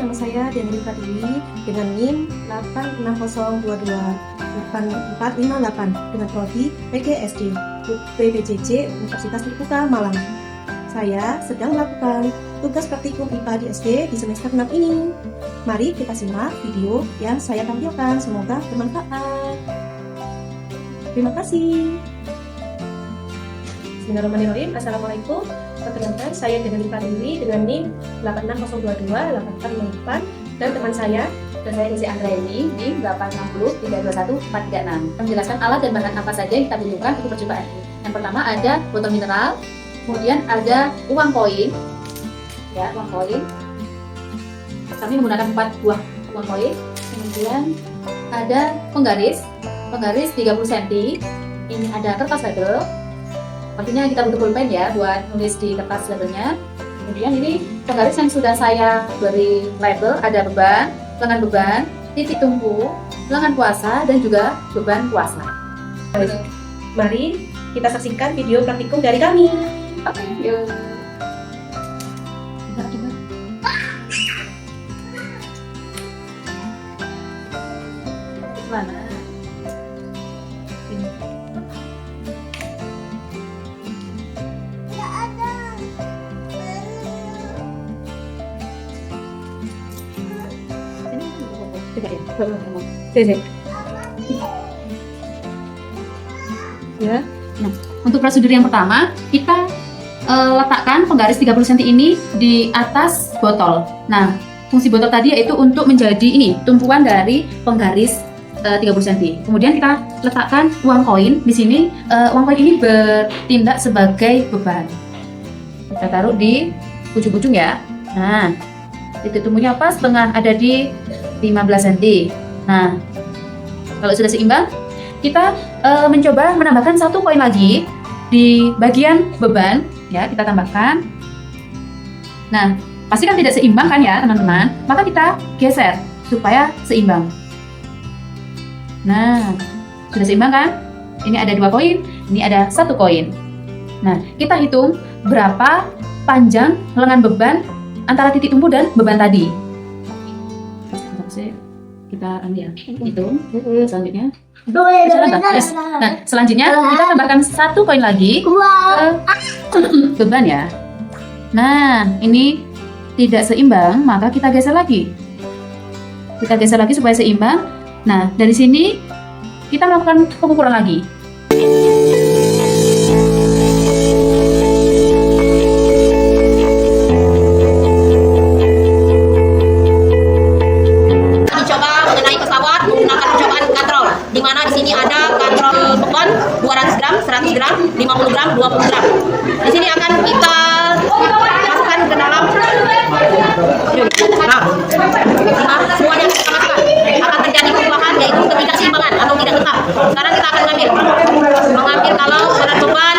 nama saya Deni Pratiwi dengan NIM 86022 8458 dengan prodi PGSD PPJJ Universitas Terbuka Malang. Saya sedang melakukan tugas praktikum IPA di SD di semester 6 ini. Mari kita simak video yang saya tampilkan, semoga bermanfaat. Terima kasih. Bismillahirrahmanirrahim. Assalamualaikum. Perkenalkan, saya Deni Pratiwi dengan NIM 86022 8458 dan teman saya Isi Anggraini di 860-321-436 menjelaskan alat dan bahan apa saja yang kita butuhkan untuk percobaan ini. Yang pertama ada botol mineral, kemudian ada uang koin, ya uang koin. Kami menggunakan 4 buah uang koin. Kemudian ada penggaris 30 cm. Ini ada kertas label. Artinya kita butuh pulpen ya buat nulis di kertas labelnya. Kemudian ini penggaris yang sudah saya beri label, ada beban, lengan beban, titik tumpu, lengan puasa, dan juga beban puasa. Mari kita saksikan video praktikum dari kami. Oke, yuk. Mana? Ini. Ya. Nah, untuk prosedur yang pertama, kita letakkan penggaris 30 cm ini di atas botol. Nah, fungsi botol tadi yaitu untuk menjadi ini tumpuan dari penggaris 30 cm. Kemudian kita letakkan uang koin di sini. Uang koin ini bertindak sebagai beban. Kita taruh di ujung-ujung ya. Nah, titik tumpunya pas tengah ada di 15 cm. Nah, kalau sudah seimbang, kita mencoba menambahkan 1 koin lagi di bagian beban, ya kita tambahkan. Nah, pasti kan tidak seimbang kan ya teman-teman, maka kita geser supaya seimbang. Nah, sudah seimbang kan? Ini ada 2 koin, ini ada 1 koin. Nah, kita hitung berapa panjang lengan beban antara titik tumpu dan beban tadi. Kita ambil hitung selanjutnya. Nah, selanjutnya kita tambahkan 1 koin lagi ke beban ya. Nah, ini tidak seimbang, maka kita geser lagi. Kita geser lagi supaya seimbang. Nah, dari sini kita melakukan pengukuran lagi. Di mana di sini ada katrol beban 200 gram, 100 gram, 50 gram, 20 gram. Di sini akan kita masukkan ke dalam. Nah, semuanya kita masukkan. Akan terjadi perubahan yaitu ketidakseimbangan atau tidak tetap. Sekarang kita akan mengambil kalau berat beban